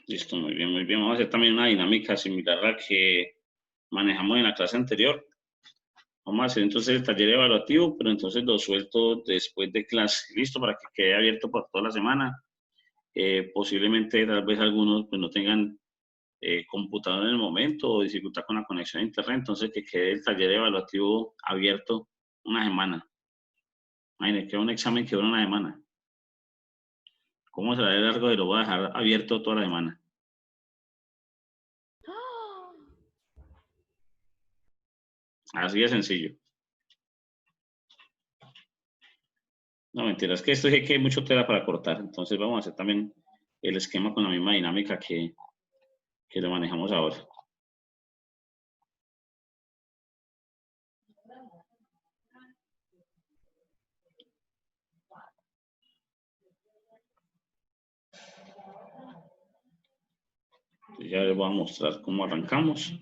Listo, muy bien, muy bien. Vamos a hacer también una dinámica similar a la que manejamos en la clase anterior. Vamos a hacer entonces el taller evaluativo, pero entonces lo suelto después de clase. Listo, para que quede abierto por toda la semana. Posiblemente tal vez algunos pues, no tengan computador en el momento o dificultad con la conexión a internet, entonces que quede el taller evaluativo abierto una semana. Imagínense, que un examen que dura una semana. ¿Cómo será de largo y lo voy a dejar abierto toda la semana? Así de sencillo. No, mentira, es que esto es que hay mucho tela para cortar, entonces vamos a hacer también el esquema con la misma dinámica que lo manejamos ahora. Ya les voy a mostrar cómo arrancamos.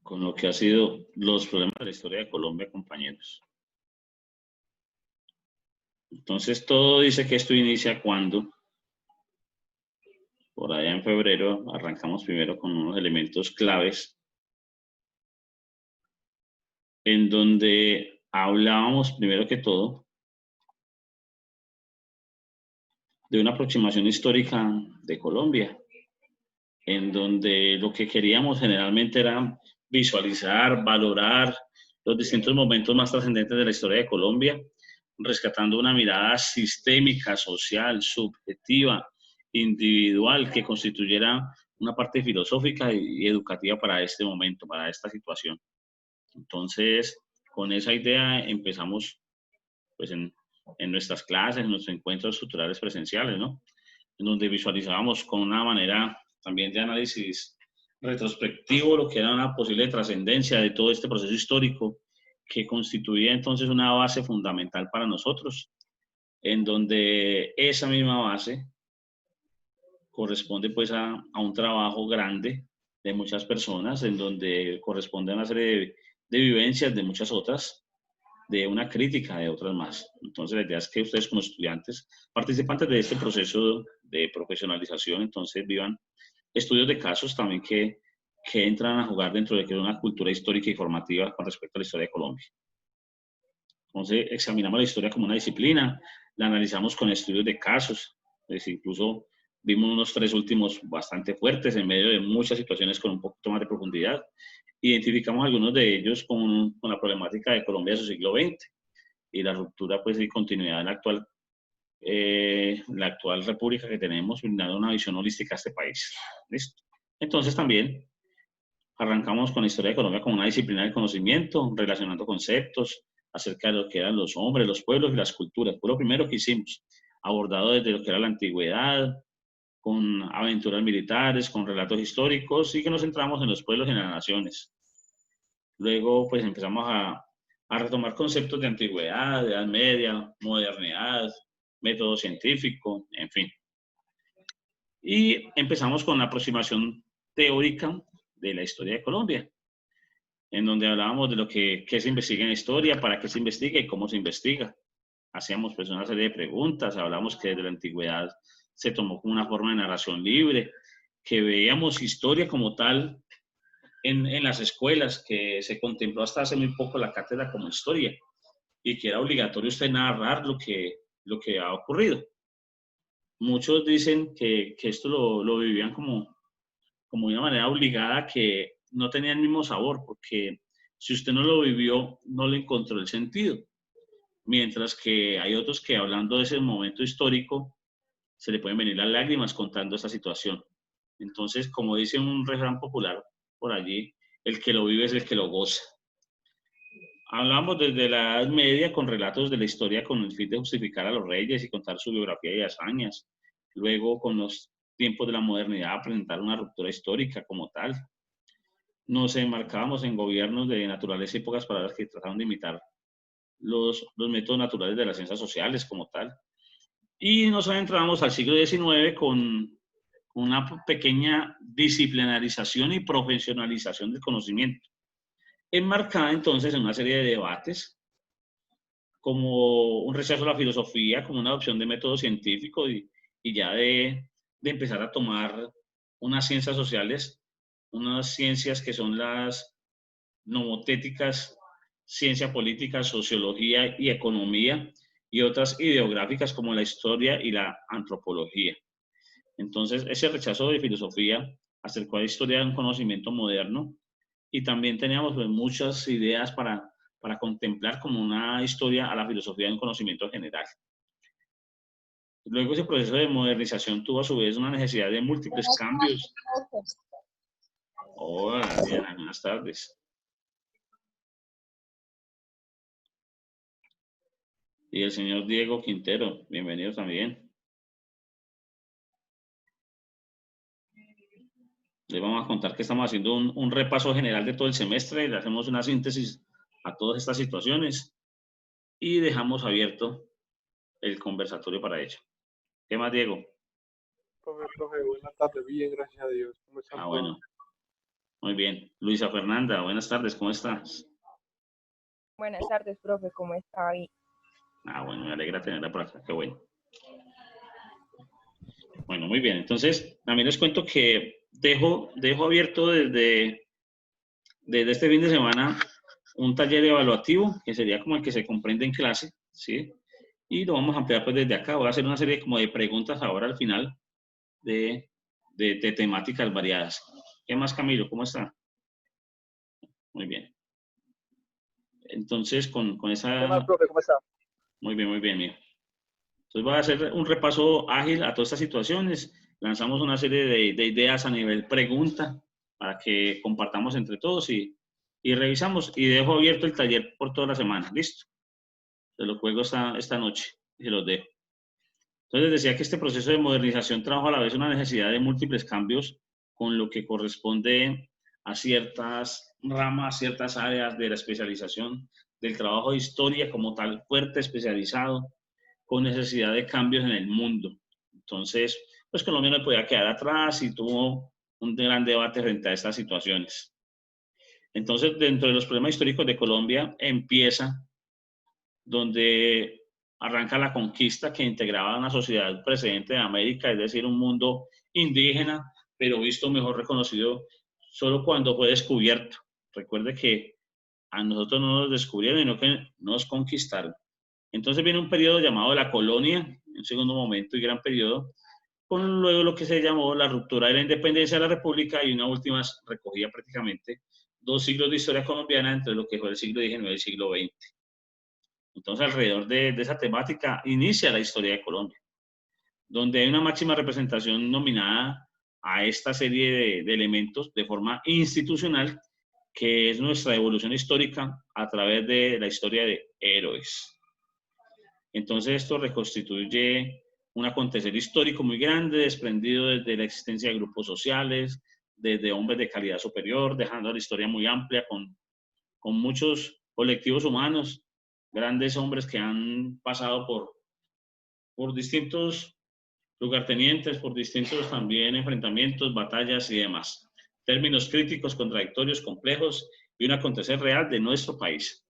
Con lo que ha sido los problemas de la historia de Colombia, compañeros. Entonces, todo dice que esto inicia cuando, por allá en febrero, arrancamos primero con unos elementos claves, en donde hablábamos primero que todo de una aproximación histórica de Colombia, en donde lo que queríamos generalmente era visualizar, valorar los distintos momentos más trascendentes de la historia de Colombia, rescatando una mirada sistémica, social, subjetiva, individual, que constituyera una parte filosófica y educativa para este momento, para esta situación. Entonces, con esa idea empezamos pues, en nuestras clases, en nuestros encuentros estructurales presenciales, ¿no? En donde visualizábamos con una manera también de análisis retrospectivo lo que era una posible trascendencia de todo este proceso histórico que constituía entonces una base fundamental para nosotros, en donde esa misma base corresponde pues a un trabajo grande de muchas personas, en donde corresponde a una serie de vivencias de muchas otras, de una crítica de otras más. Entonces, la idea es que ustedes como estudiantes, participantes de este proceso de profesionalización, entonces vivan estudios de casos también que entran a jugar dentro de que es una cultura histórica y formativa con respecto a la historia de Colombia. Entonces, examinamos la historia como una disciplina, la analizamos con estudios de casos, es incluso vimos unos 3 últimos bastante fuertes en medio de muchas situaciones con un poquito más de profundidad. Identificamos algunos de ellos con la problemática de Colombia de su siglo XX y la ruptura pues y continuidad en la actual república que tenemos, brindando una visión holística a este país. ¿Listo? Entonces también arrancamos con la historia de Colombia como una disciplina del conocimiento, relacionando conceptos acerca de lo que eran los hombres, los pueblos y las culturas. Fue lo primero que hicimos, abordado desde lo que era la antigüedad, con aventuras militares, con relatos históricos y que nos centramos en los pueblos y en las naciones. Luego, pues empezamos a retomar conceptos de antigüedad, de Edad Media, modernidad, método científico, en fin. Y empezamos con la aproximación teórica de la historia de Colombia, en donde hablábamos de lo que se investiga en historia, para qué se investiga y cómo se investiga. Hacíamos pues una serie de preguntas, hablamos que desde la antigüedad se tomó como una forma de narración libre, que veíamos historia como tal en las escuelas, que se contempló hasta hace muy poco la cátedra como historia y que era obligatorio usted narrar lo que ha ocurrido. Muchos dicen que esto lo vivían como de una manera obligada, que no tenía el mismo sabor, porque si usted no lo vivió, no le encontró el sentido. Mientras que hay otros que hablando de ese momento histórico, se le pueden venir las lágrimas contando esa situación. Entonces, como dice un refrán popular por allí, el que lo vive es el que lo goza. Hablamos desde la Edad Media con relatos de la historia con el fin de justificar a los reyes y contar su biografía y hazañas. Luego, con los tiempos de la modernidad, presentar una ruptura histórica como tal. Nos enmarcábamos en gobiernos de naturaleza y pocas palabras que trataron de imitar los métodos naturales de las ciencias sociales como tal. Y nos adentramos al siglo XIX con una pequeña disciplinarización y profesionalización del conocimiento, enmarcada entonces en una serie de debates como un rechazo a la filosofía, como una adopción de método científico y ya de empezar a tomar unas ciencias sociales, unas ciencias que son las nomotéticas, ciencia política, sociología y economía, y otras ideográficas como la historia y la antropología. Entonces, ese rechazo de filosofía acercó a la historia de un conocimiento moderno y también teníamos pues, muchas ideas para contemplar como una historia a la filosofía de un conocimiento general. Luego ese proceso de modernización tuvo a su vez una necesidad de múltiples cambios. Hola, Diana, buenas tardes. Y el señor Diego Quintero, bienvenido también. Les vamos a contar que estamos haciendo un repaso general de todo el semestre, le hacemos una síntesis a todas estas situaciones y dejamos abierto el conversatorio para ello. ¿Qué más, Diego? Profe, buenas tardes, bien, gracias a Dios. ¿Cómo están todos? Bueno, muy bien. Luisa Fernanda, buenas tardes, ¿cómo estás? Buenas tardes, profe, ¿cómo está ahí? Bueno, me alegra tenerla por acá, qué bueno. Bueno, muy bien. Entonces, también les cuento que dejo abierto desde este fin de semana un taller evaluativo, que sería como el que se comprende en clase, ¿sí? Y lo vamos a ampliar pues desde acá. Voy a hacer una serie como de preguntas ahora al final de temáticas variadas. ¿Qué más, Camilo? ¿Cómo está? Muy bien. Entonces, con esa... ¿Qué más, profe? ¿Cómo está? Muy bien, mío. Entonces, voy a hacer un repaso ágil a todas estas situaciones. Lanzamos una serie de ideas a nivel pregunta para que compartamos entre todos y revisamos. Y dejo abierto el taller por toda la semana. ¿Listo? Se los juego esta noche y se los dejo. Entonces, decía que este proceso de modernización trajo a la vez una necesidad de múltiples cambios con lo que corresponde a ciertas ramas, ciertas áreas de la especialización del trabajo de historia como tal, fuerte, especializado, con necesidad de cambios en el mundo. Entonces, pues Colombia no podía quedar atrás y tuvo un gran debate frente a estas situaciones. Entonces, dentro de los problemas históricos de Colombia empieza donde arranca la conquista que integraba una sociedad precedente de América, es decir, un mundo indígena, pero visto mejor reconocido solo cuando fue descubierto. Recuerde que a nosotros no nos descubrieron, sino que nos conquistaron. Entonces viene un periodo llamado la colonia, un segundo momento y gran periodo, con luego lo que se llamó la ruptura de la independencia de la República y una última recogida prácticamente 2 siglos de historia colombiana entre lo que fue el siglo XIX y el siglo XX. Entonces, alrededor de esa temática inicia la historia de Colombia, donde hay una máxima representación nominada a esta serie de elementos de forma institucional, que es nuestra evolución histórica a través de la historia de héroes. Entonces, esto reconstituye un acontecer histórico muy grande, desprendido desde la existencia de grupos sociales, desde hombres de calidad superior, dejando la historia muy amplia con muchos colectivos humanos, grandes hombres que han pasado por distintos lugartenientes, por distintos también enfrentamientos, batallas y demás. Términos críticos, contradictorios, complejos y un acontecer real de nuestro país.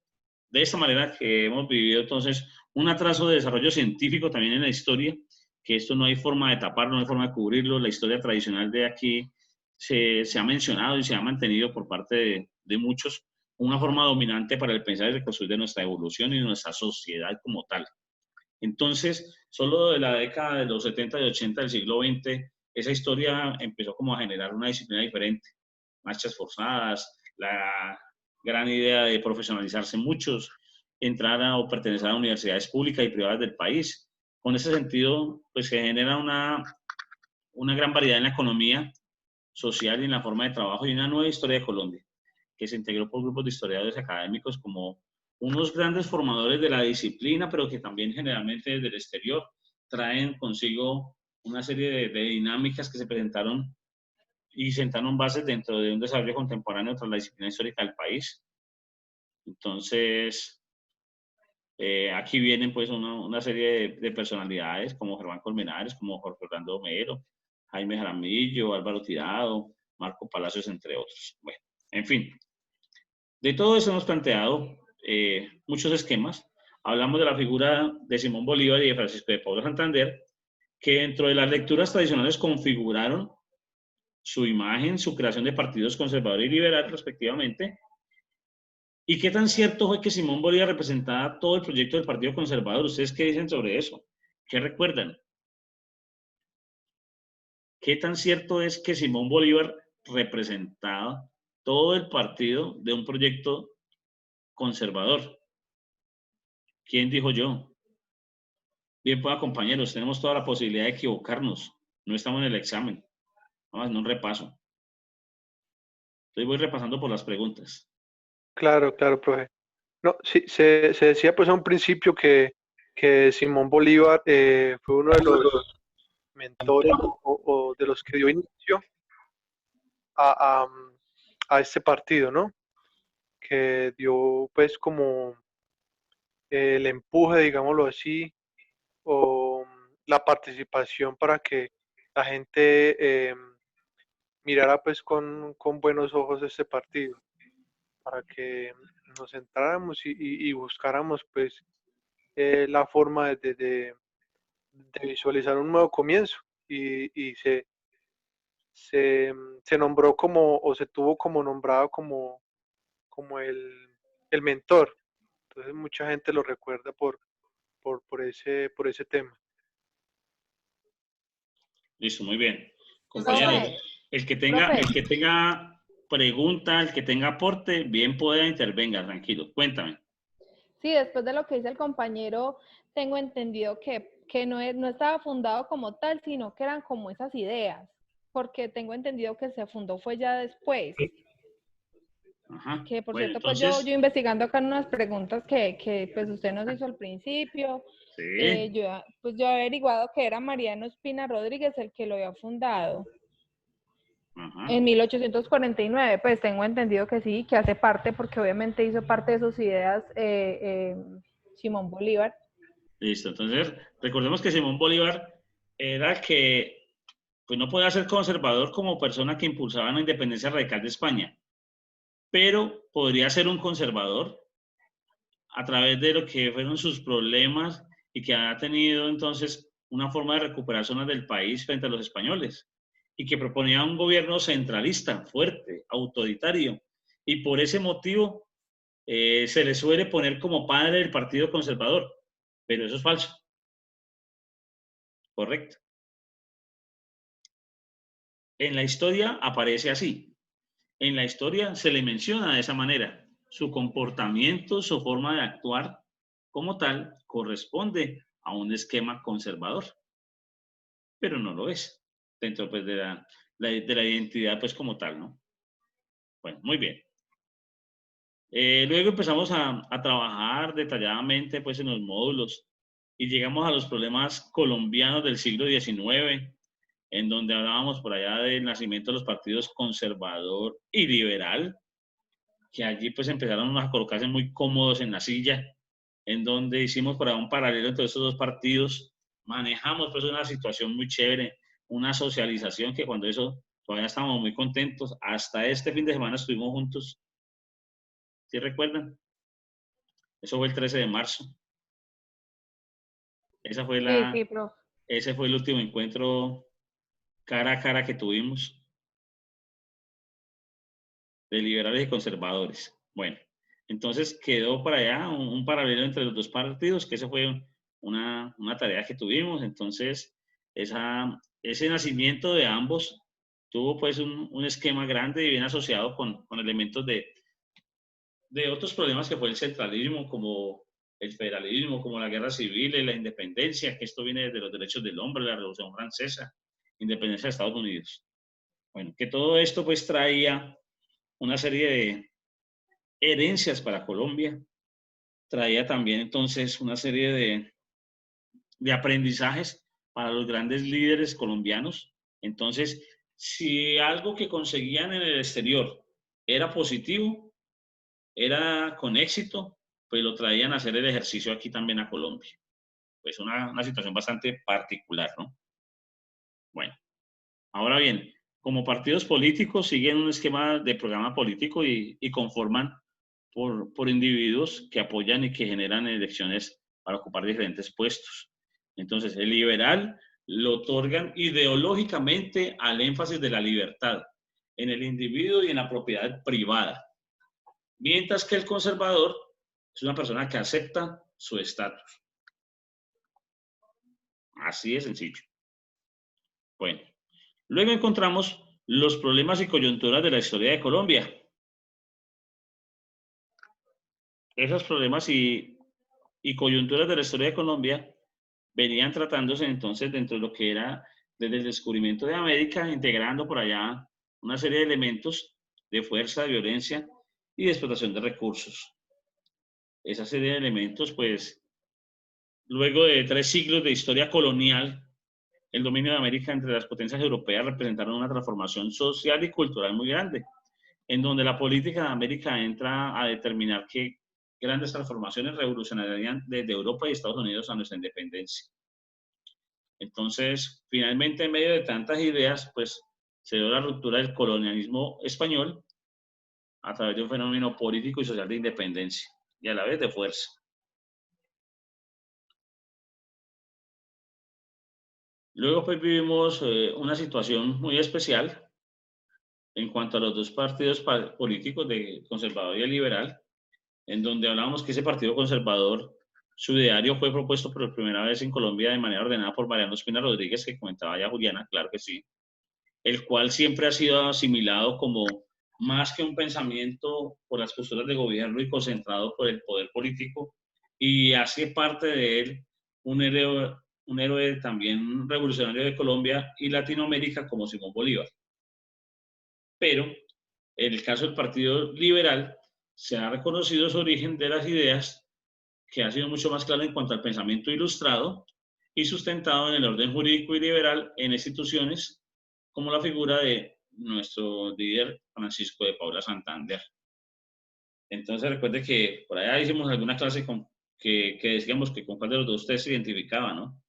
De esta manera que hemos vivido entonces un atraso de desarrollo científico también en la historia, que esto no hay forma de taparlo, no hay forma de cubrirlo. La historia tradicional de aquí se ha mencionado y se ha mantenido por parte de muchos una forma dominante para el pensar y reconstruir de nuestra evolución y de nuestra sociedad como tal. Entonces, solo de la década de los 70 y 80 del siglo XX, esa historia empezó como a generar una disciplina diferente. Marchas forzadas, la gran idea de profesionalizarse muchos, entrar o pertenecer a universidades públicas y privadas del país. Con ese sentido, pues se genera una gran variedad en la economía social y en la forma de trabajo y una nueva historia de Colombia, que se integró por grupos de historiadores académicos como unos grandes formadores de la disciplina, pero que también generalmente desde el exterior traen consigo una serie de dinámicas que se presentaron y sentaron bases dentro de un desarrollo contemporáneo tras la disciplina histórica del país. Entonces, aquí vienen pues una serie de personalidades como Germán Colmenares, como Jorge Orlando Homero, Jaime Jaramillo, Álvaro Tirado, Marco Palacios, entre otros. Bueno, en fin, de todo eso hemos planteado muchos esquemas. hablamos de la figura de Simón Bolívar y de Francisco de Paula Santander, que dentro de las lecturas tradicionales configuraron su imagen, su creación de partidos conservador y liberal, respectivamente. ¿Y qué tan cierto fue que Simón Bolívar representaba todo el proyecto del Partido Conservador? ¿Ustedes qué dicen sobre eso? ¿Qué recuerdan? ¿Qué tan cierto es que Simón Bolívar representaba todo el partido de un proyecto conservador? ¿Quién dijo yo? Bien, pues, compañeros, tenemos toda la posibilidad de equivocarnos. No estamos en el examen, vamos en un repaso. Entonces voy repasando por las preguntas. Claro, claro, profe. No, sí, se decía pues a un principio que Simón Bolívar fue uno de los mentores o de los que dio inicio a, a, a este partido, ¿no? Que dio pues como el empuje, digámoslo así, o la participación para que la gente mirara pues con buenos ojos este partido, para que nos centráramos y buscáramos pues la forma de visualizar un nuevo comienzo y se nombró como, o se tuvo como nombrado como el mentor. Entonces mucha gente lo recuerda por ese tema. Listo, muy bien. Compañeros, Profe, el que profe, tenga pregunta, el que tenga aporte, bien pueda intervenga, tranquilo. Cuéntame. sí, después de lo que dice el compañero, tengo entendido que no estaba fundado como tal, sino que eran como esas ideas, porque tengo entendido que se fundó fue ya después. Ajá. Que por Bueno, cierto, pues yo entonces, investigando acá en unas preguntas que pues usted nos hizo al principio, sí. pues yo he averiguado que era Mariano Espina Rodríguez el que lo había fundado. Ajá. En 1849, pues tengo entendido que sí, que hace parte, porque obviamente hizo parte de sus ideas Simón Bolívar. Listo. Entonces, recordemos que Simón Bolívar era que pues no podía ser conservador como persona que impulsaba la independencia radical de España, pero podría ser un conservador a través de lo que fueron sus problemas y que ha tenido entonces una forma de recuperar zonas del país frente a los españoles y que proponía un gobierno centralista, fuerte, autoritario. Y por ese motivo se le suele poner como padre del Partido Conservador, pero eso es falso, correcto. En la historia aparece así. En la historia se le menciona de esa manera. Su comportamiento, su forma de actuar como tal corresponde a un esquema conservador, pero no lo es dentro pues, de la identidad pues como tal, ¿no? Bueno, muy bien. Luego empezamos a trabajar detalladamente pues en los módulos y llegamos a los problemas colombianos del siglo XIX, en donde hablábamos por allá del nacimiento de los partidos conservador y liberal, que allí pues empezaron a colocarse muy cómodos en la silla, en donde hicimos por ahí un paralelo entre esos dos partidos, manejamos pues una situación muy chévere, una socialización que cuando eso todavía estábamos muy contentos, hasta este fin de semana estuvimos juntos, ¿sí recuerdan? Eso fue el 13 de marzo, esa fue Sí, la, sí, profe. ese fue el último encuentro cara a cara que tuvimos de liberales y conservadores. Bueno, entonces quedó para allá un paralelo entre los dos partidos, que esa fue una tarea que tuvimos. Entonces, ese nacimiento de ambos tuvo pues un esquema grande y bien asociado con elementos de otros problemas que fue el centralismo, como el federalismo, como la guerra civil y la independencia, que esto viene desde los derechos del hombre, la Revolución Francesa, independencia de Estados Unidos. Bueno, que todo esto pues traía una serie de herencias para Colombia, traía también entonces una serie de aprendizajes para los grandes líderes colombianos. Entonces, si algo que conseguían en el exterior era positivo, era con éxito, pues lo traían a hacer el ejercicio aquí también a Colombia. Pues una situación bastante particular, ¿no? Bueno, ahora bien, como partidos políticos siguen un esquema de programa político y conforman por individuos que apoyan y que generan elecciones para ocupar diferentes puestos. Entonces, el liberal lo otorgan ideológicamente al énfasis de la libertad en el individuo y en la propiedad privada, mientras que el conservador es una persona que acepta su estatus. Así de sencillo. Bueno, luego encontramos los problemas y coyunturas de la historia de Colombia. Esos problemas y coyunturas de la historia de Colombia venían tratándose entonces dentro de lo que era desde el descubrimiento de América, integrando por allá una serie de elementos de fuerza, de violencia y de explotación de recursos. Esa serie de elementos, pues, luego de 3 siglos de historia colonial, el dominio de América entre las potencias europeas representaron una transformación social y cultural muy grande, en donde la política de América entra a determinar qué grandes transformaciones revolucionarían desde Europa y Estados Unidos a nuestra independencia. Entonces, finalmente, en medio de tantas ideas, pues se dio la ruptura del colonialismo español a través de un fenómeno político y social de independencia y a la vez de fuerza. Luego pues vivimos una situación muy especial en cuanto a los dos partidos políticos, de conservador y el liberal, en donde hablábamos que ese partido conservador, su ideario fue propuesto por primera vez en Colombia de manera ordenada por Mariano Espina Rodríguez, que comentaba ya Juliana, claro que sí, el cual siempre ha sido asimilado como más que un pensamiento por las posturas de gobierno y concentrado por el poder político, y hace parte de él un héroe también revolucionario de Colombia y Latinoamérica como Simón Bolívar. Pero en el caso del Partido Liberal se ha reconocido su origen de las ideas, que ha sido mucho más claro en cuanto al pensamiento ilustrado y sustentado en el orden jurídico y liberal en instituciones como la figura de nuestro líder Francisco de Paula Santander. Entonces recuerde que por allá hicimos alguna clase que decíamos que con cuál de los dos ustedes se identificaba, ¿no?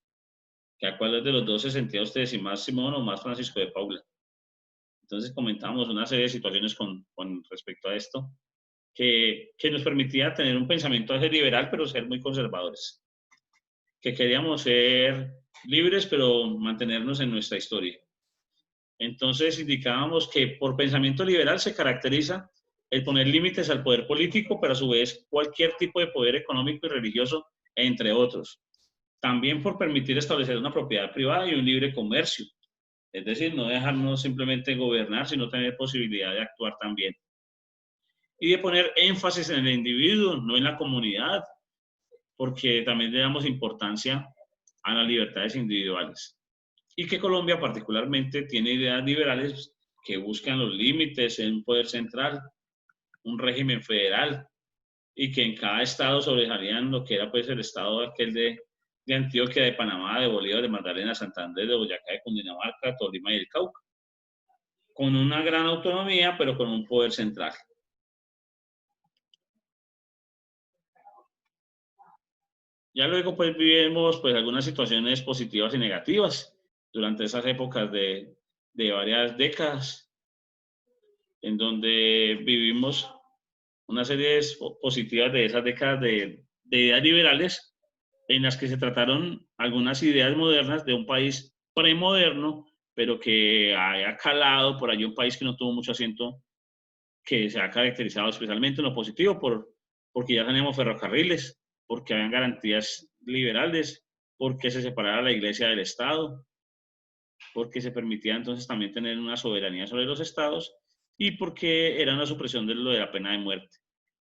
Que a cuál de los dos se sentía usted, si más Simón o más Francisco de Paula. Entonces comentábamos una serie de situaciones con respecto a esto, que nos permitía tener un pensamiento liberal, pero ser muy conservadores. Que queríamos ser libres, pero mantenernos en nuestra historia. Entonces indicábamos que por pensamiento liberal se caracteriza el poner límites al poder político, pero a su vez cualquier tipo de poder económico y religioso, entre otros. También por permitir establecer una propiedad privada y un libre comercio. Es decir, no dejarnos simplemente gobernar, sino tener posibilidad de actuar también. Y de poner énfasis en el individuo, no en la comunidad, porque también le damos importancia a las libertades individuales. Y que Colombia particularmente tiene ideas liberales que buscan los límites en un poder central, un régimen federal, y que en cada estado sobresalían lo que era pues el estado aquel de Antioquia, de Panamá, de Bolívar, de Magdalena, Santander, de Boyacá, de Cundinamarca, Tolima y el Cauca, con una gran autonomía, pero con un poder central. Ya luego pues vivimos pues algunas situaciones positivas y negativas durante esas épocas de varias décadas, en donde vivimos una serie positivas de esas décadas de ideas liberales, en las que se trataron algunas ideas modernas de un país premoderno, pero que haya calado por allí un país que no tuvo mucho asiento, que se ha caracterizado especialmente en lo positivo porque ya teníamos ferrocarriles, porque habían garantías liberales, porque se separara la iglesia del Estado, porque se permitía entonces también tener una soberanía sobre los estados y porque era una supresión de lo de la pena de muerte.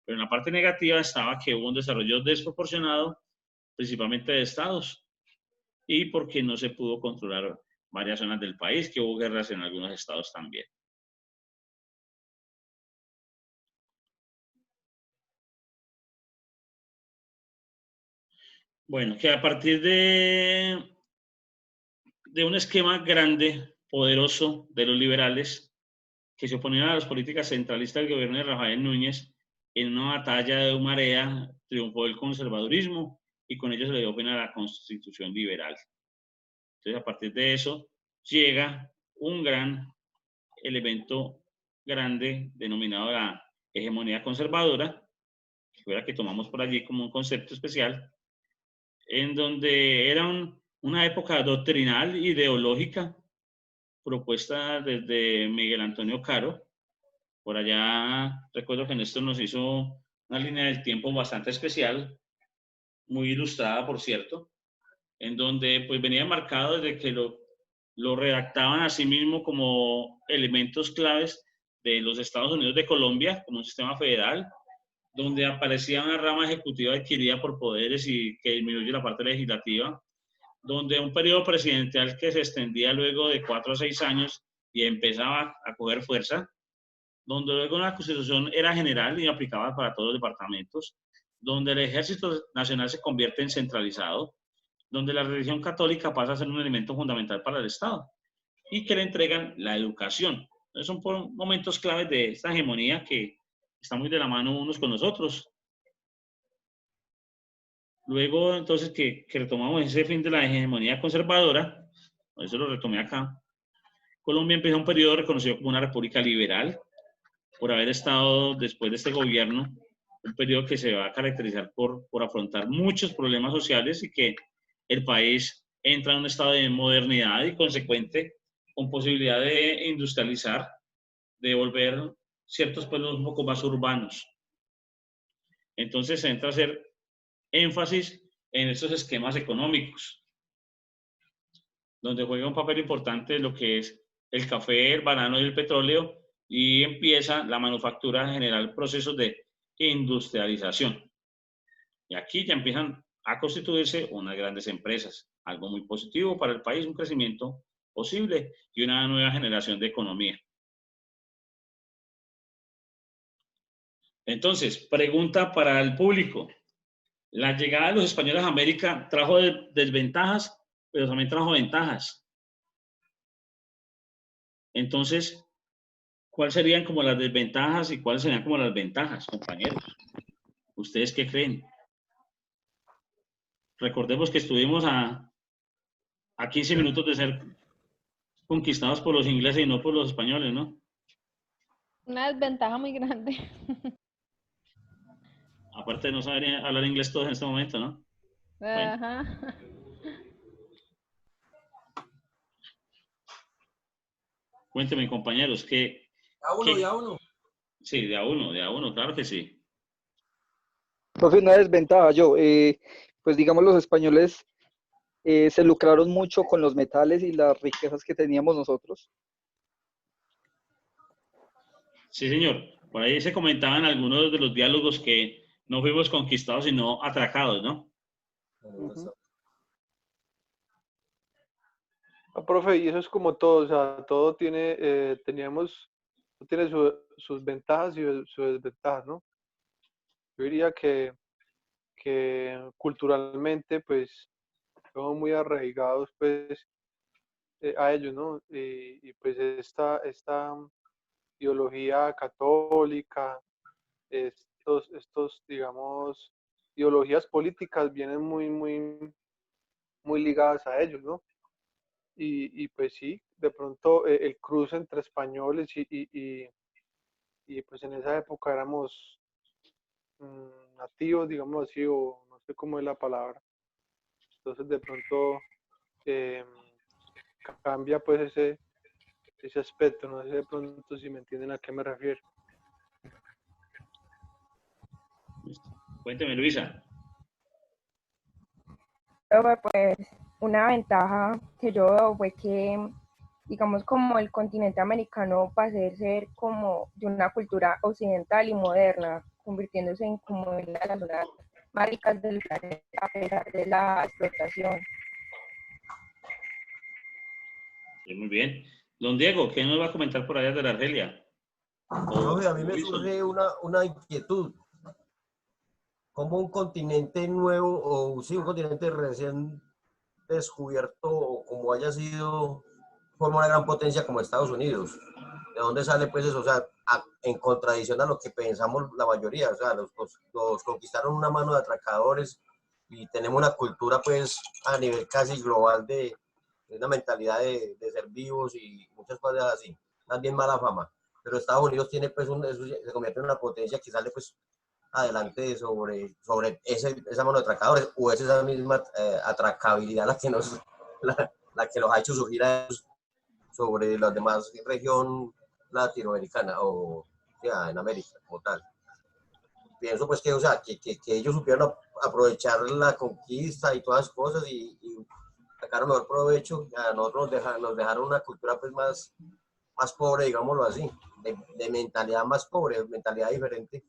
Pero en la parte negativa estaba que hubo un desarrollo desproporcionado, principalmente de estados, y porque no se pudo controlar varias zonas del país, que hubo guerras en algunos estados también. Bueno, que a partir de un esquema grande, poderoso de los liberales, que se oponían a las políticas centralistas del gobierno de Rafael Núñez, en una batalla de marea triunfó el conservadurismo y con ello se le dio fin a la constitución liberal. Entonces, a partir de eso, llega un gran elemento grande denominado la hegemonía conservadora, que fue la que tomamos por allí como un concepto especial, en donde era una época doctrinal, ideológica, propuesta desde Miguel Antonio Caro. Por allá recuerdo que Néstor nos hizo una línea del tiempo bastante especial, muy ilustrada, por cierto, en donde pues venía marcado desde que lo redactaban a sí mismo como elementos claves de los Estados Unidos de Colombia, como un sistema federal, donde aparecía una rama ejecutiva adquirida por poderes y que disminuye la parte legislativa, donde un periodo presidencial que se extendía luego de 4 a 6 años y empezaba a coger fuerza, donde luego la constitución era general y aplicaba para todos los departamentos, donde el ejército nacional se convierte en centralizado, donde la religión católica pasa a ser un elemento fundamental para el Estado y que le entregan la educación. Entonces son momentos claves de esta hegemonía que está muy de la mano unos con los otros. Luego, entonces, que retomamos ese fin de la hegemonía conservadora, eso lo retomé acá, Colombia empieza un periodo reconocido como una república liberal, por haber estado después de este gobierno, un periodo que se va a caracterizar por afrontar muchos problemas sociales y que el país entra en un estado de modernidad y consecuente con posibilidad de industrializar, de volver ciertos pueblos un poco más urbanos. Entonces se entra a hacer énfasis en estos esquemas económicos, donde juega un papel importante lo que es el café, el banano y el petróleo, y empieza la manufactura a generar procesos de industrialización. Y aquí ya empiezan a constituirse unas grandes empresas, algo muy positivo para el país, un crecimiento posible y una nueva generación de economía. Entonces, pregunta para el público. La llegada de los españoles a América trajo desventajas, pero también trajo ventajas. Entonces, ¿cuáles serían como las desventajas y cuáles serían como las ventajas, compañeros? ¿Ustedes qué creen? Recordemos que estuvimos a 15 minutos de ser conquistados por los ingleses y no por los españoles, ¿no? Una desventaja muy grande. Aparte de no saber hablar inglés todos en este momento, ¿no? Bueno. Ajá. Cuéntenme, compañeros, ¿qué? De a uno. Sí, de a uno, claro que sí. Profe, una desventaja pues digamos los españoles se lucraron mucho con los metales y las riquezas que teníamos nosotros. Sí, señor. Por ahí se comentaban algunos de los diálogos que no fuimos conquistados, sino atracados, ¿no? Uh-huh. No, profe, y eso es como todo, o sea, todo tiene, tiene sus ventajas y sus desventajas, ¿no? Yo diría que culturalmente, pues, somos muy arraigados, pues, a ellos, ¿no? Y pues esta ideología católica, digamos, ideologías políticas vienen muy ligadas a ellos, ¿no? Y pues sí, de pronto el cruce entre españoles y pues en esa época éramos nativos, digamos así, o no sé cómo es la palabra. Entonces de pronto eh, cambia pues ese aspecto, no sé de pronto si me entienden a qué me refiero. Cuénteme, Luisa. Pues una ventaja que yo veo fue que, digamos, como el continente americano pasó a ser como de una cultura occidental y moderna, convirtiéndose en como una de las zonas más ricas del planeta a pesar de la explotación. Sí, muy bien. Don Diego, ¿qué nos va a comentar por allá de la Argelia? Profe, a mí me surge una inquietud. ¿Cómo un continente nuevo, o sí, un continente recién descubierto, o como haya sido, forma una gran potencia como Estados Unidos? ¿De dónde sale pues eso? O sea, en contradicción a lo que pensamos la mayoría. O sea, los conquistaron una mano de atracadores y tenemos una cultura pues a nivel casi global de una mentalidad de ser vivos y muchas cosas así. También mala fama. Pero Estados Unidos tiene pues se convierte en una potencia que sale pues adelante sobre esa mano de atracadores, o es esa misma atracabilidad la que los ha hecho surgir a ellos sobre la demás región latinoamericana o en América como tal. Pienso pues que, o sea, que ellos supieron aprovechar la conquista y todas las cosas y sacaron mejor provecho. A nosotros nos dejaron una cultura pues más pobre, digámoslo así, de mentalidad más pobre, mentalidad diferente.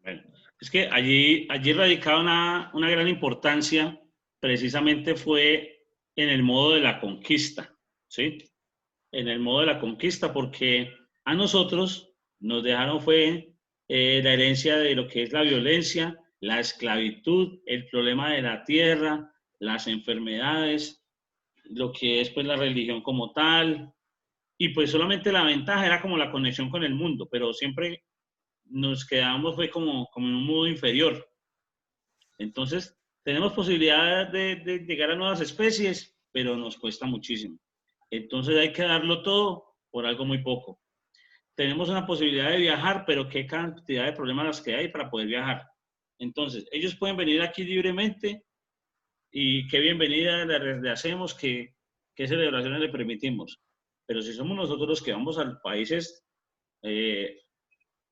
Bueno, es que allí radicaba una gran importancia, precisamente fue en el modo de la conquista, ¿sí? En el modo de la conquista, porque a nosotros nos dejaron fue la herencia de lo que es la violencia, la esclavitud, el problema de la tierra, las enfermedades, lo que es pues la religión como tal, y pues solamente la ventaja era como la conexión con el mundo, pero siempre nos quedamos fue como en un modo inferior. Entonces, tenemos posibilidad de llegar a nuevas especies, pero nos cuesta muchísimo. Entonces hay que darlo todo por algo muy poco. Tenemos una posibilidad de viajar, pero qué cantidad de problemas las que hay para poder viajar. Entonces, ellos pueden venir aquí libremente y qué bienvenida le hacemos, qué celebraciones le permitimos. Pero si somos nosotros los que vamos a países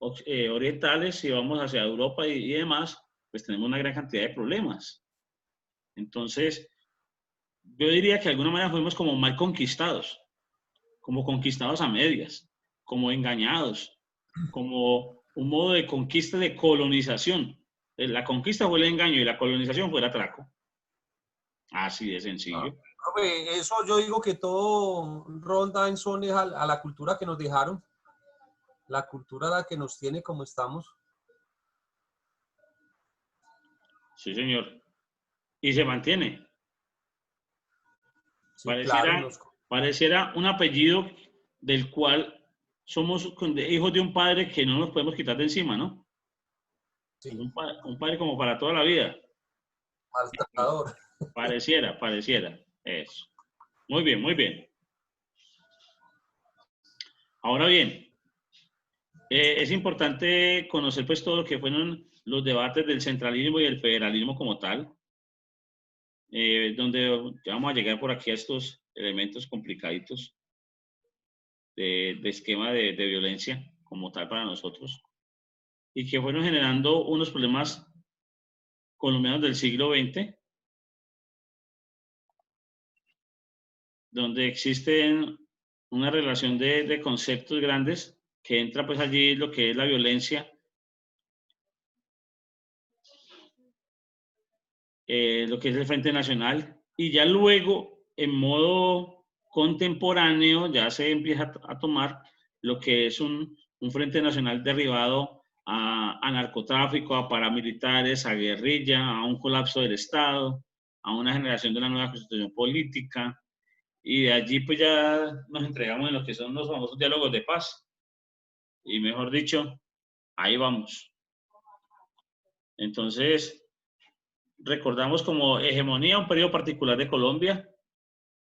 orientales y vamos hacia Europa y demás, pues tenemos una gran cantidad de problemas. Entonces, yo diría que de alguna manera fuimos como mal conquistados, como conquistados a medias, como engañados, como un modo de conquista, de colonización. La conquista fue el engaño y la colonización fue el atraco. Así de sencillo. Eso yo digo que todo ronda en son a la cultura que nos dejaron, la cultura a la que nos tiene como estamos. Sí, señor. Y se mantiene. Sí, pareciera un apellido del cual somos hijos de un padre que no nos podemos quitar de encima, ¿no? Sí. Un padre como para toda la vida. Maltratador. Pareciera. Eso. Muy bien, muy bien. Ahora bien, es importante conocer pues todo lo que fueron los debates del centralismo y el federalismo como tal, donde ya vamos a llegar por aquí a estos elementos complicaditos de esquema de violencia como tal para nosotros, y que fueron generando unos problemas colombianos del siglo XX, donde existen una relación de conceptos grandes, que entra pues allí lo que es la violencia, lo que es el Frente Nacional, y ya luego en modo contemporáneo ya se empieza a tomar lo que es un Frente Nacional derivado a narcotráfico, a paramilitares, a guerrilla, a un colapso del Estado, a una generación de una nueva constitución política, y de allí pues ya nos entregamos en lo que son los famosos diálogos de paz, y mejor dicho, ahí vamos. Entonces, recordamos como hegemonía un periodo particular de Colombia,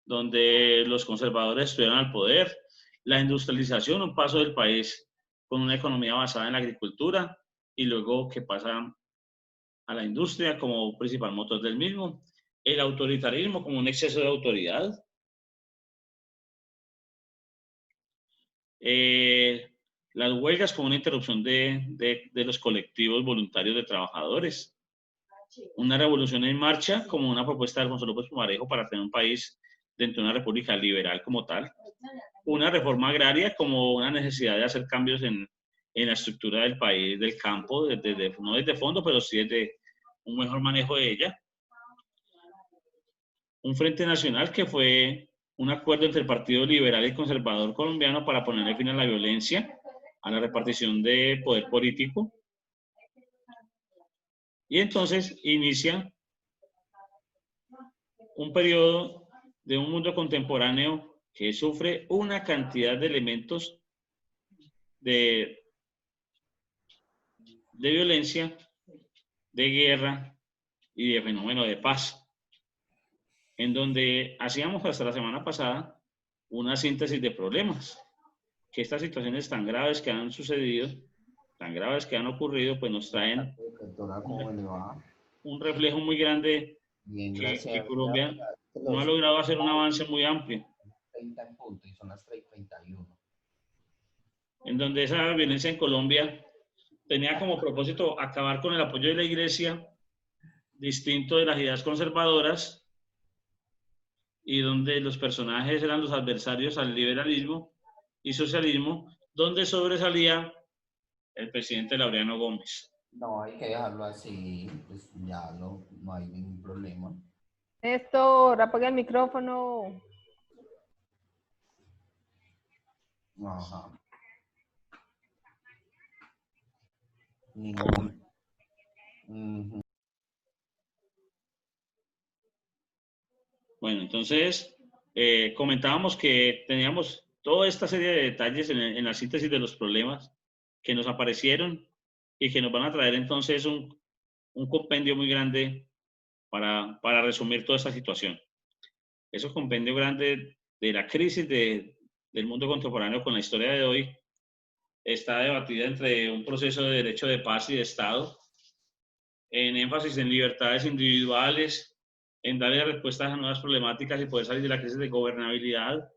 donde los conservadores estuvieron al poder, la industrialización, un paso del país con una economía basada en la agricultura, y luego que pasa a la industria como principal motor del mismo, el autoritarismo como un exceso de autoridad, las huelgas como una interrupción de los colectivos voluntarios de trabajadores, una revolución en marcha como una propuesta de Alfonso López Pumarejo para tener un país dentro de una república liberal como tal, una reforma agraria como una necesidad de hacer cambios en la estructura del país, del campo, no desde fondo, pero sí desde un mejor manejo de ella, un Frente Nacional que fue un acuerdo entre el Partido Liberal y Conservador colombiano para ponerle fin a la violencia, a la repartición de poder político. Y entonces inicia un periodo de un mundo contemporáneo que sufre una cantidad de elementos de violencia, de guerra y de fenómeno de paz, en donde hacíamos hasta la semana pasada una síntesis de problemas, que estas situaciones tan graves que han sucedido tan graves que han ocurrido, pues nos traen Doctora, ¿cómo le va? un reflejo muy grande Bien, que gracias. Colombia no ha logrado hacer un avance muy amplio. 30 en punto y son las 3:31. En donde esa violencia en Colombia tenía como propósito acabar con el apoyo de la Iglesia, distinto de las ideas conservadoras, y donde los personajes eran los adversarios al liberalismo y socialismo, donde sobresalía el presidente Laureano Gómez. No, hay que dejarlo así, pues ya no hay ningún problema. Néstor, apaga el micrófono. Ajá. Ningún. Bueno, entonces comentábamos que teníamos toda esta serie de detalles en la síntesis de los problemas que nos aparecieron y que nos van a traer entonces un compendio muy grande para resumir toda esta situación. Ese compendio grande de la crisis del mundo contemporáneo con la historia de hoy está debatida entre un proceso de derecho de paz y de Estado, en énfasis en libertades individuales, en darle respuestas a nuevas problemáticas y poder salir de la crisis de gobernabilidad,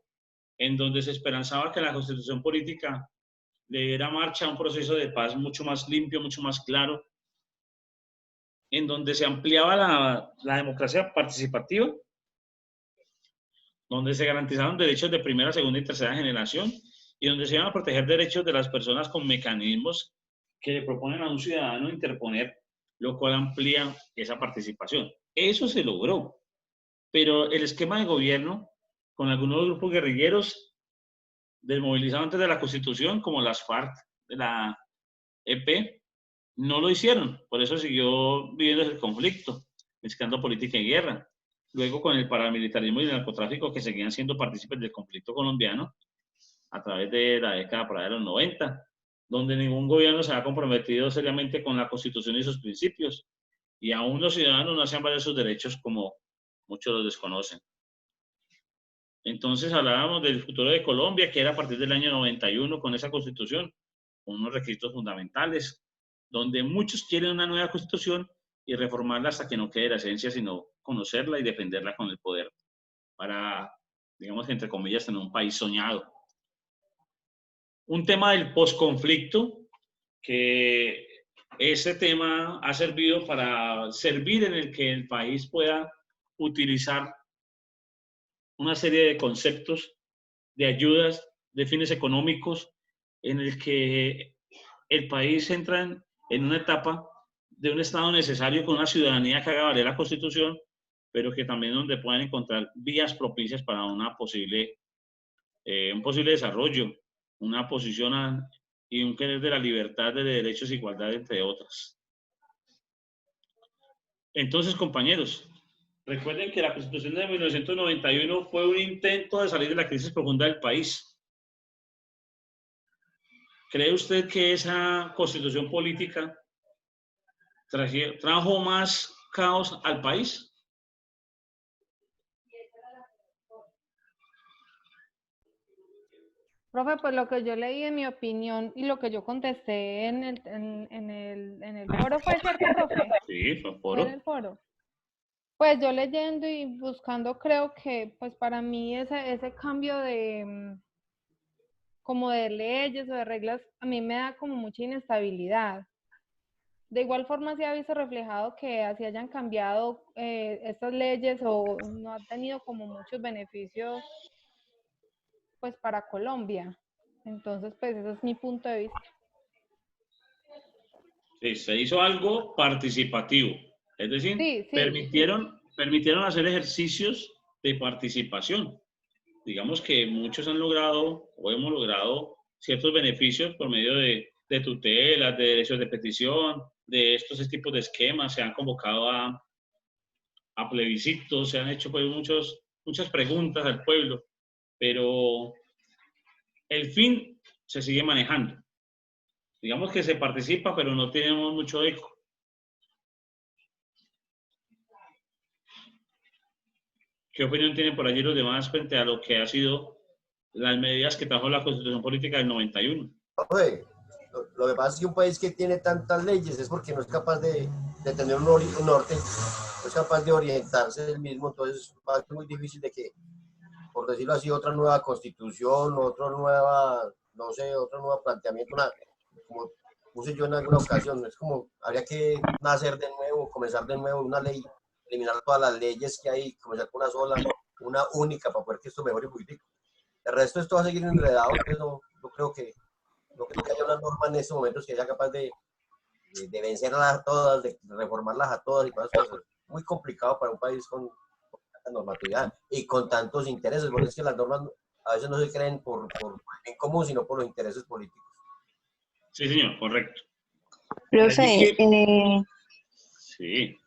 en donde se esperanzaba que la constitución política le diera marcha a un proceso de paz mucho más limpio, mucho más claro, en donde se ampliaba la democracia participativa, donde se garantizaron derechos de primera, segunda y tercera generación, y donde se iban a proteger derechos de las personas con mecanismos que le proponen a un ciudadano interponer, lo cual amplía esa participación. Eso se logró, pero el esquema de gobierno, con algunos grupos guerrilleros desmovilizados antes de la Constitución, como las FARC de la EP, no lo hicieron. Por eso siguió viviendo el conflicto, mezclando política y guerra. Luego, con el paramilitarismo y el narcotráfico, que seguían siendo partícipes del conflicto colombiano a través de la década por ahí de los 90, donde ningún gobierno se ha comprometido seriamente con la Constitución y sus principios, y aún los ciudadanos no hacían valer sus derechos como muchos los desconocen. Entonces hablábamos del futuro de Colombia, que era a partir del año 91 con esa Constitución, con unos requisitos fundamentales, donde muchos quieren una nueva Constitución y reformarla hasta que no quede la esencia, sino conocerla y defenderla con el poder, para, digamos que entre comillas, tener un país soñado. Un tema del posconflicto, que ese tema ha servido para servir en el que el país pueda utilizar una serie de conceptos, de ayudas, de fines económicos, en el que el país entra en una etapa de un Estado necesario con una ciudadanía que haga valer la Constitución, pero que también donde puedan encontrar vías propicias para un posible desarrollo, una posición y un querer de la libertad, de derechos e igualdad, entre otras. Entonces, compañeros, recuerden que la Constitución de 1991 fue un intento de salir de la crisis profunda del país. ¿Cree usted que esa Constitución política trajo más caos al país? Profe, pues lo que yo leí en mi opinión y lo que yo contesté en el foro fue, ¿cierto, profe? Sí, fue Fue en el foro. Pues yo leyendo y buscando, creo que pues para mí ese cambio de como de leyes o de reglas, a mí me da como mucha inestabilidad. De igual forma se ha visto reflejado que así hayan cambiado estas leyes o no han tenido como muchos beneficios pues para Colombia. Entonces, pues ese es mi punto de vista. Sí, se hizo algo participativo, es decir, sí, permitieron hacer ejercicios de participación. Digamos que muchos han logrado o hemos logrado ciertos beneficios por medio de tutelas, de derechos de petición, de estos tipos de esquemas. Se han convocado a plebiscitos, se han hecho pues muchas preguntas al pueblo, pero el fin se sigue manejando. Digamos que se participa, pero no tenemos mucho eco. ¿Qué opinión tienen por allí los demás frente a lo que ha sido las medidas que trajo la Constitución Política del 91? Oye, lo que pasa es que un país que tiene tantas leyes es porque no es capaz de tener un norte, no es capaz de orientarse del mismo, entonces va a ser muy difícil de que, por decirlo así, otra nueva constitución, otra nueva, no sé, otro nuevo planteamiento, como puse yo en alguna ocasión, es como, habría que nacer de nuevo, comenzar de nuevo una ley, eliminar todas las leyes que hay, comenzar con una sola, una única, para poder que esto mejore un poquitico. El resto esto va a seguir enredado, entonces no creo que haya una norma en estos momentos que sea capaz de vencerlas a todas, de reformarlas a todas y todas esas cosas. Muy complicado para un país con tanta normatividad y con tantos intereses, porque es que las normas a veces no se creen por en común, sino por los intereses políticos. Sí, señor, correcto. Profe, sí.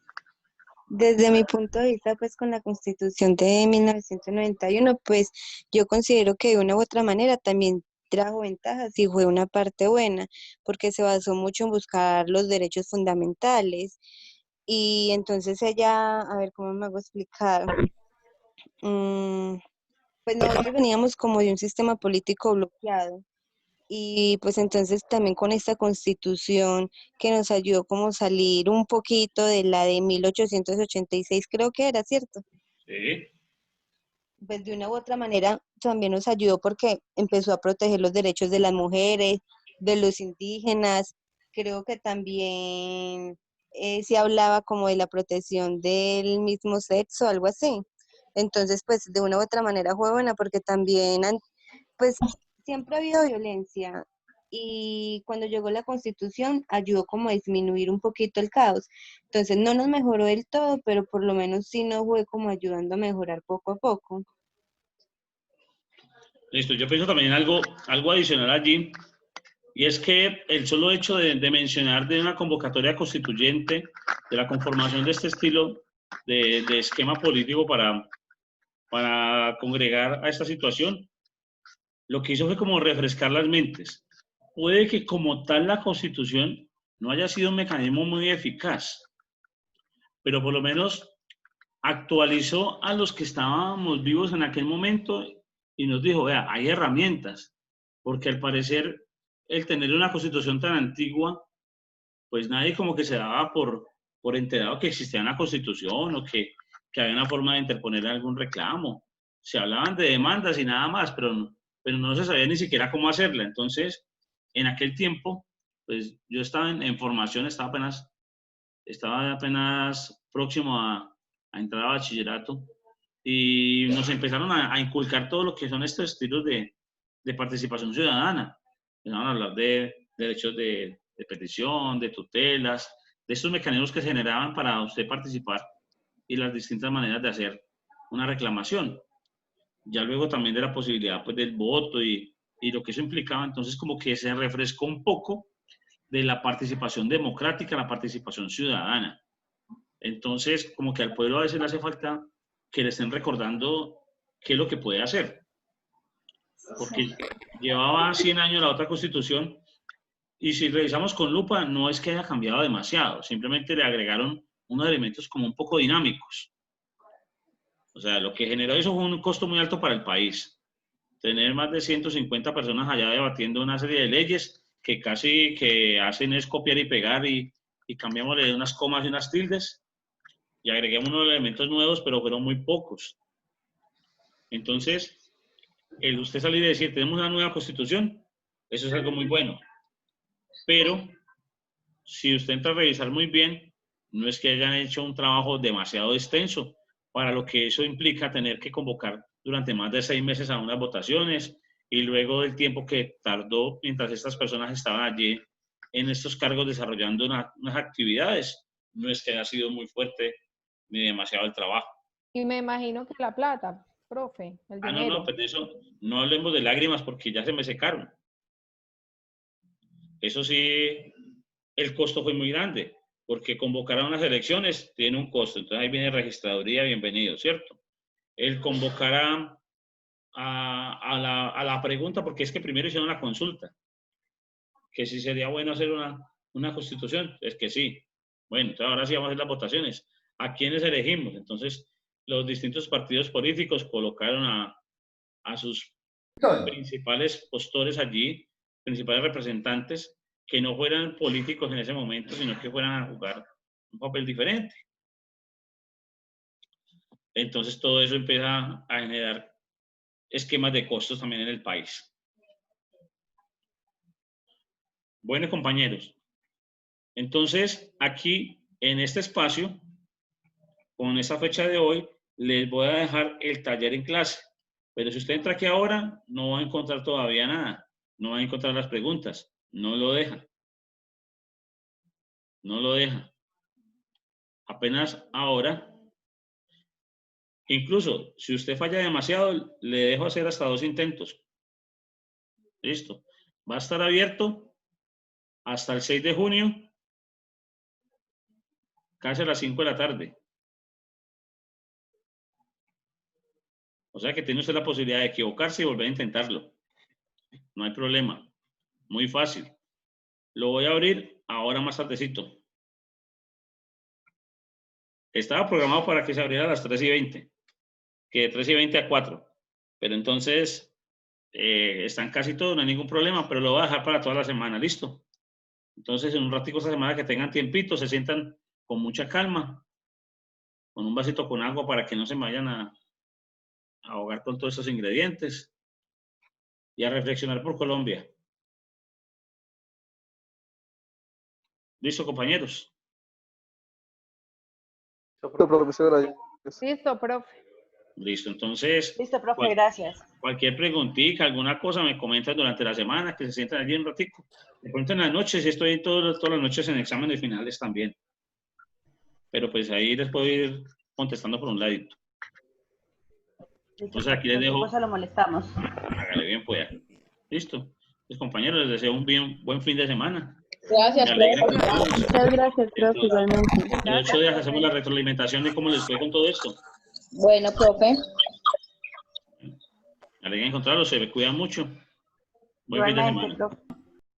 Desde mi punto de vista, pues con la Constitución de 1991, pues yo considero que de una u otra manera también trajo ventajas y fue una parte buena, porque se basó mucho en buscar los derechos fundamentales. Y entonces ella, a ver, ¿cómo me hago explicar? Pues nosotros veníamos como de un sistema político bloqueado. Y pues entonces también con esta constitución que nos ayudó como salir un poquito de la de 1886, creo que era, ¿cierto? Sí. Pues de una u otra manera también nos ayudó porque empezó a proteger los derechos de las mujeres, de los indígenas, creo que también se hablaba como de la protección del mismo sexo, algo así. Entonces, pues de una u otra manera fue buena porque también pues siempre ha habido violencia y cuando llegó la Constitución ayudó como a disminuir un poquito el caos. Entonces no nos mejoró del todo, pero por lo menos sí nos fue como ayudando a mejorar poco a poco. Listo, yo pienso también algo adicional allí, y es que el solo hecho de mencionar de una convocatoria constituyente, de la conformación de este estilo de esquema político para congregar a esta situación, lo que hizo fue como refrescar las mentes. Puede que como tal la Constitución no haya sido un mecanismo muy eficaz, pero por lo menos actualizó a los que estábamos vivos en aquel momento y nos dijo, vea, hay herramientas, porque al parecer el tener una Constitución tan antigua, pues nadie como que se daba por enterado que existía una Constitución o que había una forma de interponer algún reclamo. Se hablaban de demandas y nada más, pero no se sabía ni siquiera cómo hacerla. Entonces, en aquel tiempo, pues yo estaba en formación, estaba apenas próximo a entrar a bachillerato y nos empezaron a inculcar todo lo que son estos estilos de participación ciudadana. Empezaron a hablar de derechos de petición, de tutelas, de estos mecanismos que se generaban para usted participar y las distintas maneras de hacer una reclamación. Ya luego también de la posibilidad pues, del voto y lo que eso implicaba, entonces como que se refrescó un poco de la participación democrática, la participación ciudadana. Entonces, como que al pueblo a veces le hace falta que le estén recordando qué es lo que puede hacer. Porque llevaba 100 años la otra constitución y si revisamos con lupa, no es que haya cambiado demasiado, simplemente le agregaron unos elementos como un poco dinámicos. O sea, lo que generó eso fue un costo muy alto para el país. Tener más de 150 personas allá debatiendo una serie de leyes que casi que hacen es copiar y pegar y cambiámosle unas comas y unas tildes y agreguemos unos elementos nuevos, pero fueron muy pocos. Entonces, el usted salir y decir, tenemos una nueva constitución, eso es algo muy bueno. Pero, si usted entra a revisar muy bien, no es que hayan hecho un trabajo demasiado extenso, para lo que eso implica tener que convocar durante más de 6 meses a unas votaciones y luego del tiempo que tardó mientras estas personas estaban allí en estos cargos desarrollando unas actividades, no es que haya sido muy fuerte ni demasiado el trabajo. Y me imagino que la plata, profe, el dinero. No, pues de eso no hablemos de lágrimas porque ya se me secaron. Eso sí, el costo fue muy grande, porque convocar a unas elecciones tiene un costo. Entonces ahí viene registraduría, bienvenido, ¿cierto? El convocar a la pregunta, porque es que primero hicieron una consulta, que si sería bueno hacer una constitución, es que sí. Bueno, entonces ahora sí vamos a hacer las votaciones. ¿A quiénes elegimos? Entonces, los distintos partidos políticos colocaron a sus principales postores allí, principales representantes, que no fueran políticos en ese momento, sino que fueran a jugar un papel diferente. Entonces todo eso empieza a generar esquemas de costos también en el país. Bueno, compañeros, entonces aquí en este espacio, con esta fecha de hoy, les voy a dejar el taller en clase. Pero si usted entra aquí ahora, no va a encontrar todavía nada. No va a encontrar las preguntas. No lo deja. No lo deja. Apenas ahora. Incluso, si usted falla demasiado, le dejo hacer hasta 2 intentos. Listo. Va a estar abierto hasta el 6 de junio, casi a las 5 de la tarde. O sea que tiene usted la posibilidad de equivocarse y volver a intentarlo. No hay problema. Muy fácil. Lo voy a abrir ahora más tardecito. Estaba programado para que se abriera a las 3:20. Que de 3:20 a 4. Pero entonces están casi todos, no hay ningún problema, pero lo voy a dejar para toda la semana. ¿Listo? Entonces, en un ratico esta semana que tengan tiempito, se sientan con mucha calma, con un vasito con agua para que no se vayan a ahogar con todos estos ingredientes y a reflexionar por Colombia. ¿Listo, compañeros? Listo, profesora. Listo, profe. Listo, entonces... Listo, profe, gracias. Cualquier preguntita, alguna cosa me comentan durante la semana, que se sientan allí un ratico. De pronto en las noches, estoy todas las noches en exámenes finales también. Pero pues ahí les puedo ir contestando por un ladito. Entonces aquí les dejo. Cosa lo molestamos. Hágale bien, pues. Listo. Pues compañeros, les deseo un buen fin de semana. Gracias, profe. Muchas gracias, profe, igualmente. En 8 días hacemos la retroalimentación de cómo les fue con todo esto. Bueno, profe. Me alegra encontrarlos, se me cuidan mucho. Buen fin de semana. Profe.